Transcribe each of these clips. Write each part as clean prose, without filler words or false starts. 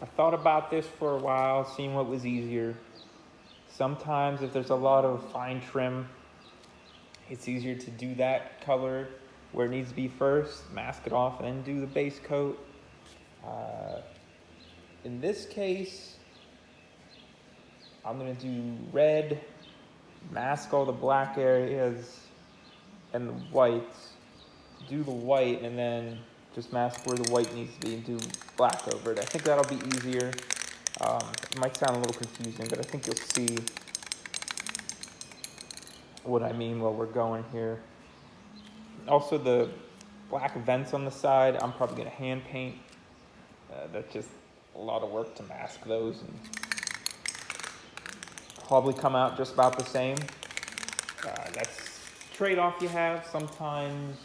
I thought about this for a while, seeing what was easier. Sometimes if there's a lot of fine trim, it's easier to do that color where it needs to be first, mask it off, and then do the base coat. In this case, I'm gonna do red, mask all the black areas and the whites, do the white, and then just mask where the white needs to be and do black over it. I think that'll be easier. It might sound a little confusing, but I think you'll see what I mean while we're going here. Also, the black vents on the side, I'm probably gonna hand paint. That's just a lot of work to mask those, and probably come out just about the same. That's a trade-off you have. Sometimes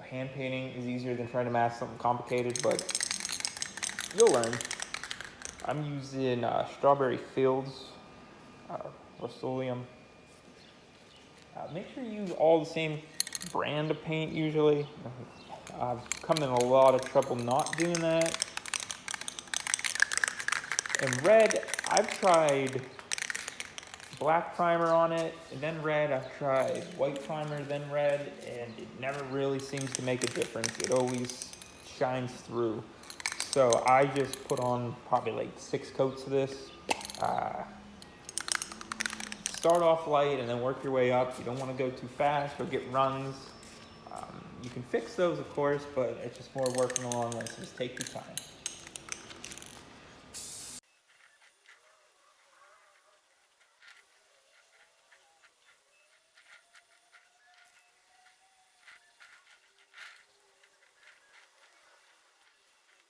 hand painting is easier than trying to mask something complicated, but you'll learn. I'm using Strawberry Fields Rust-Oleum. Make sure you use all the same brand of paint usually. I've come in a lot of trouble not doing that. And red, I've tried black primer on it, and then red. I've tried white primer, then red, and it never really seems to make a difference. It always shines through. So I just put on probably like 6 coats of this. Start off light and then work your way up. You don't want to go too fast or get runs. You can fix those, of course, but it's just more working along this. Just take your time.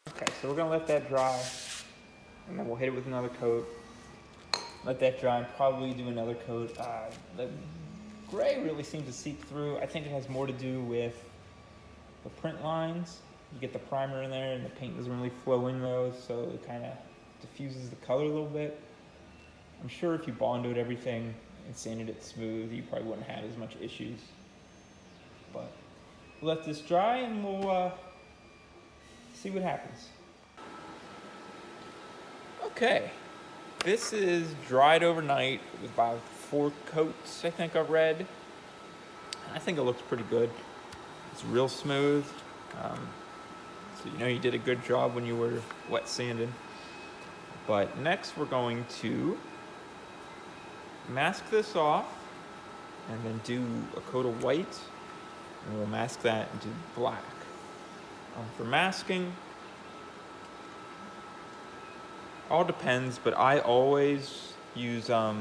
Okay, so we're gonna let that dry, and then we'll hit it with another coat. Let that dry and probably do another coat. The gray really seems to seep through. I think it has more to do with the print lines. You get the primer in there and the paint doesn't really flow in those, so it kind of diffuses the color a little bit. I'm sure if you bonded everything and sanded it smooth, you probably wouldn't have as much issues. But we'll let this dry and we'll see what happens. Okay, this is dried overnight with about 4 coats, I think, of red. I think it looks pretty good. It's real smooth. So you know you did a good job when you were wet sanding. But next we're going to mask this off and then do a coat of white, and we'll mask that and do black. For masking, all depends, but I always use at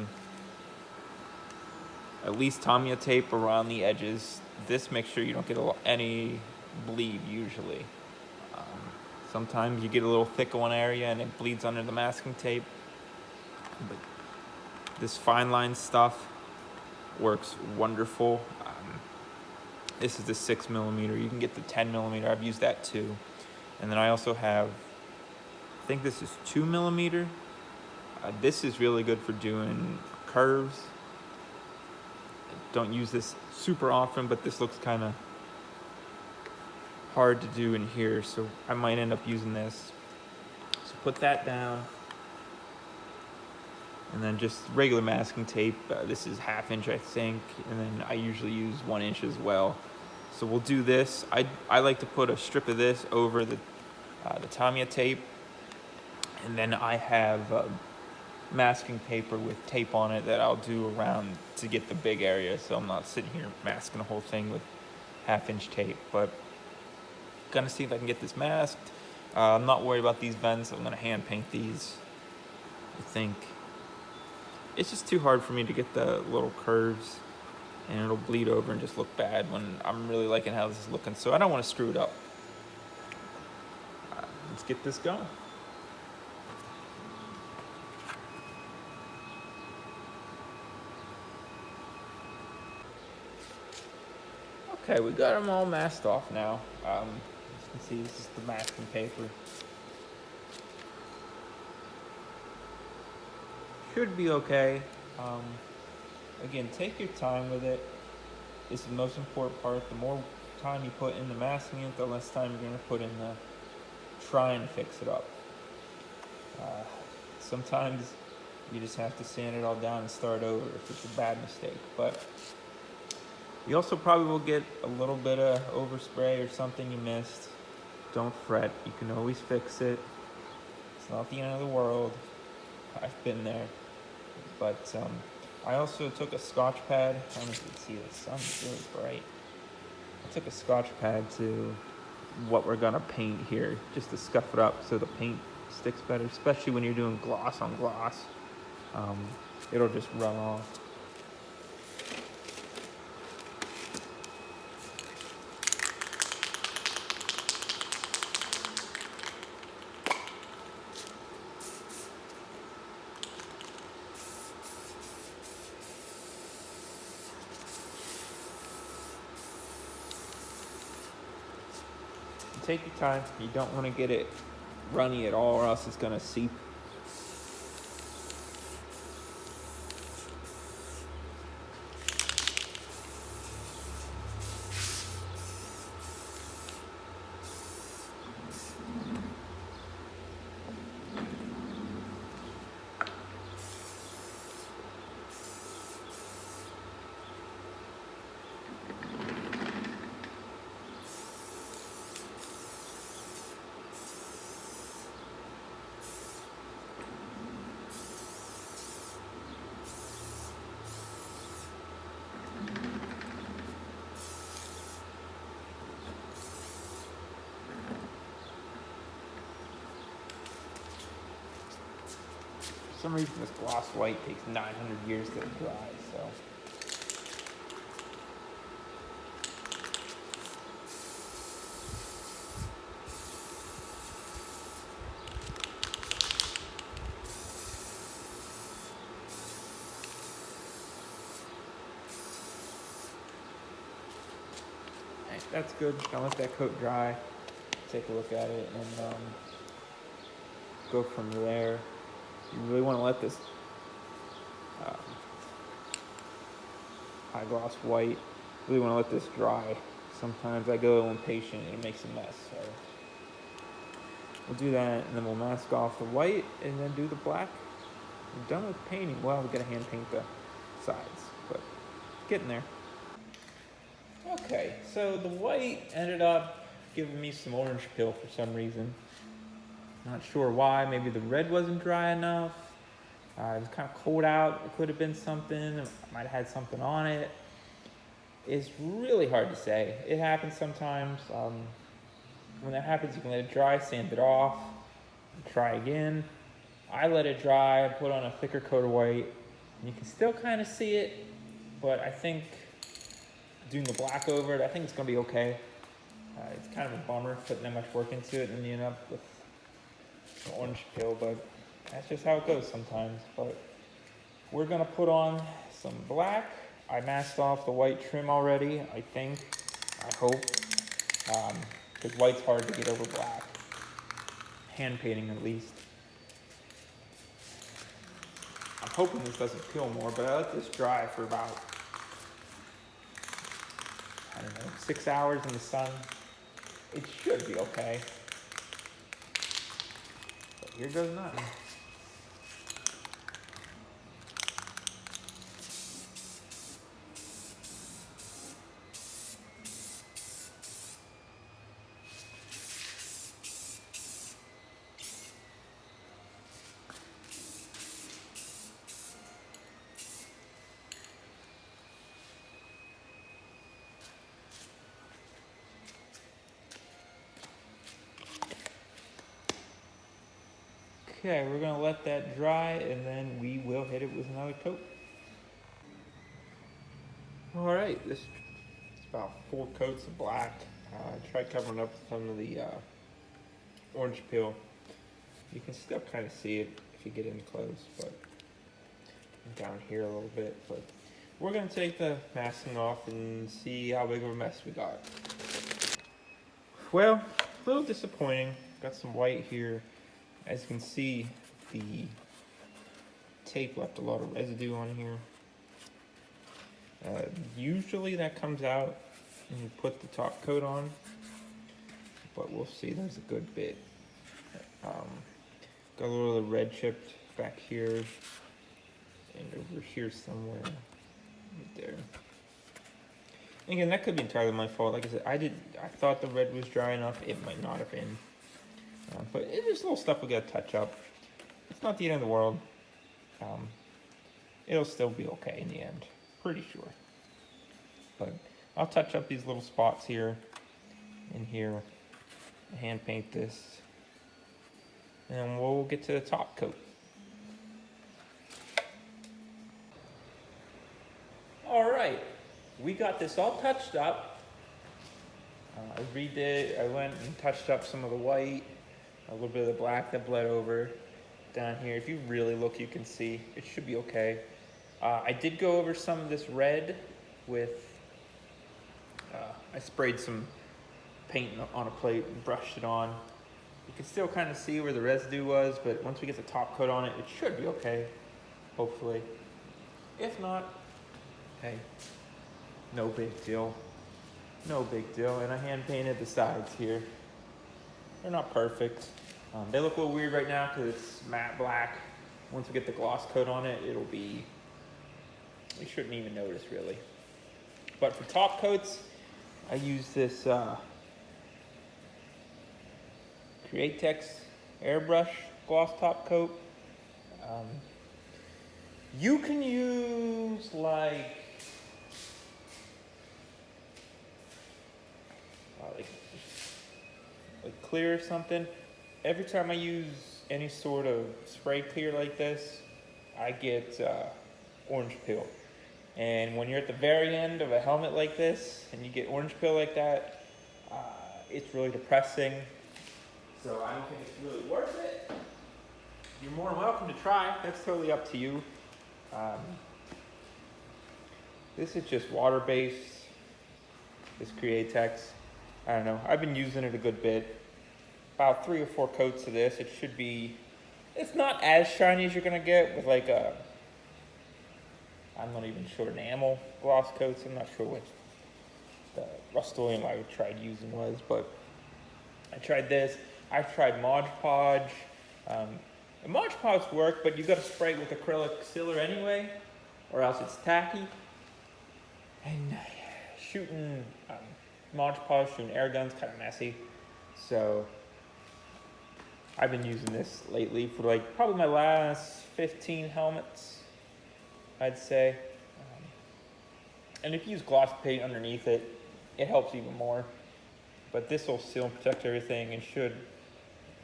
least Tamiya tape around the edges. This makes sure you don't get any bleed usually. Sometimes you get a little thick in one area and it bleeds under the masking tape. But this fine line stuff works wonderful. This is the 6mm. You can get the 10mm. I've used that too. And then I also have, I think this is 2mm. This is really good for doing curves. Don't use this super often, but this looks kind of hard to do in here, so I might end up using this. So put that down. And then just regular masking tape. This is 1/2 inch, I think. And then I usually use 1 inch as well. So we'll do this. I like to put a strip of this over the Tamiya tape. And then I have masking paper with tape on it that I'll do around to get the big area. So I'm not sitting here masking the whole thing with 1/2 inch tape. But gonna see if I can get this masked. I'm not worried about these vents. I'm gonna hand paint these. I think it's just too hard for me to get the little curves, and it'll bleed over and just look bad when I'm really liking how this is looking. So I don't want to screw it up. Let's get this going. Okay, we got them all masked off now. As you can see, this is the masking paper. Should be okay. Again, take your time with it. This is the most important part. The more time you put in the masking it, the less time you're going to put in the trying to fix it up. Sometimes you just have to sand it all down and start over if it's a bad mistake. But you also probably will get a little bit of overspray or something you missed. Don't fret, you can always fix it. It's not the end of the world. I've been there. But I also took a Scotch pad. I don't know if you can see the sun's really bright. I took a Scotch pad to what we're gonna paint here, just to scuff it up so the paint sticks better, especially when you're doing gloss on gloss. It'll just run off. Take your time. You don't want to get it runny at all or else it's going to seep. For some reason this gloss white takes 900 years to dry, so. Alright, that's good. I'll let that coat dry, take a look at it, and go from there. You really want to let this high gloss white, really want to let this dry. Sometimes I go impatient and it makes a mess. So we'll do that, and then we'll mask off the white and then do the black. We're done with painting. Well, we're going to hand paint the sides, but getting there. Okay, so the white ended up giving me some orange peel for some reason. Not sure why. Maybe the red wasn't dry enough. It was kind of cold out. It could have been something. I might have had something on it. It's really hard to say. It happens sometimes. When that happens, you can let it dry, sand it off, and try again. I let it dry, put on a thicker coat of white. You can still kind of see it, but I think doing the black over it, I think it's going to be okay. It's kind of a bummer putting that much work into it and you end up with an orange peel, but that's just how it goes sometimes. But we're gonna put on some black. I masked off the white trim already, I think, I hope, because white's hard to get over black. Hand painting at least. I'm hoping this doesn't peel more, but I let this dry for about, I don't know, 6 hours in the sun. It should be okay. But here goes nothing. Okay, we're gonna let that dry and then we will hit it with another coat. All right, this is about 4 coats of black. I tried covering up some of the orange peel. You can still kind of see it if you get in close, but down here a little bit. But we're gonna take the masking off and see how big of a mess we got. Well, a little disappointing. Got some white here. As you can see, the tape left a lot of residue on here. Usually that comes out when you put the top coat on, but we'll see, there's a good bit. Got a little of the red chipped back here and over here somewhere, right there. And again, that could be entirely my fault. Like I said, I thought the red was dry enough. It might not have been, but it's just little stuff we got to touch up. It's not the end of the world. It'll still be okay in the end, pretty sure. But I'll touch up these little spots here and here, hand paint this, and we'll get to the top coat. All right, we got this all touched up. I redid, I went and touched up some of the white, a little bit of the black that bled over down here. If you really look, you can see it should be okay. I did go over some of this red with, I sprayed some paint on a plate and brushed it on. You can still kind of see where the residue was, but once we get the top coat on it, it should be okay, hopefully. If not, hey, no big deal. No big deal. And I hand painted the sides here. They're not perfect. They look a little weird right now because it's matte black. Once we get the gloss coat on it, it'll be, we shouldn't even notice really. But for top coats, I use this Createx airbrush gloss top coat. You can use like clear or something. Every time I use any sort of spray clear like this, I get orange peel. And when you're at the very end of a helmet like this and you get orange peel like that, it's really depressing. So I don't think it's really worth it. You're more than welcome to try. That's totally up to you. This is just water-based. This Createx. I don't know. I've been using it a good bit. About 3 or 4 coats of this. It should be. It's not as shiny as you're gonna get with like a. I'm not even sure enamel gloss coats. I'm not sure what the Rust-Oleum I tried using was, but I tried this. I've tried Mod Podge. Mod Podge work, but you got to spray it with acrylic sealer anyway, or else it's tacky. And shooting Mod Podge, shooting air guns, kind of messy. So I've been using this lately for like probably my last 15 helmets, I'd say. And if you use gloss paint underneath it, it helps even more. But this will seal and protect everything and should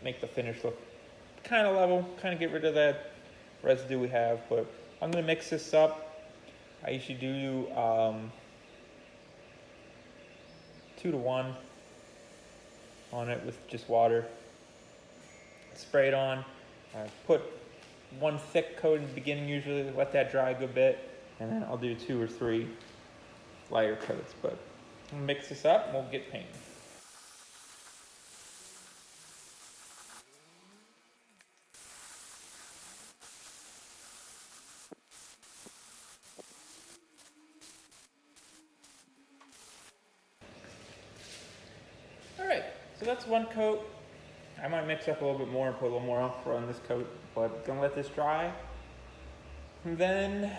make the finish look kind of level, kind of get rid of that residue we have. But I'm going to mix this up. I usually do 2 to 1 on it with just water. Spray it on. Put 1 thick coat in the beginning usually, let that dry a good bit, and then I'll do 2 or 3 lighter coats. But I'm gonna mix this up and we'll get painting. Alright, so that's 1 coat. I might mix up a little bit more and put a little more on this coat, but gonna let this dry. And then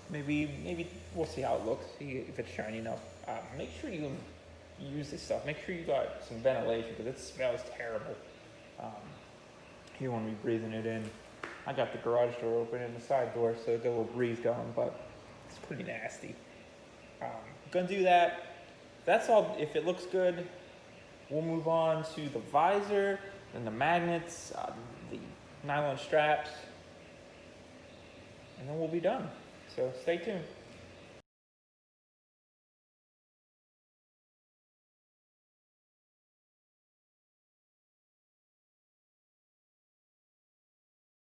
maybe we'll see how it looks, see if it's shiny enough. Make sure you use this stuff. Make sure you got some ventilation because it smells terrible. You don't want to be breathing it in. I got the garage door open and the side door, so get a little breeze going, but it's pretty nasty. Gonna do that. That's all. If it looks good, we'll move on to the visor, then the magnets, the nylon straps, and then we'll be done. So stay tuned.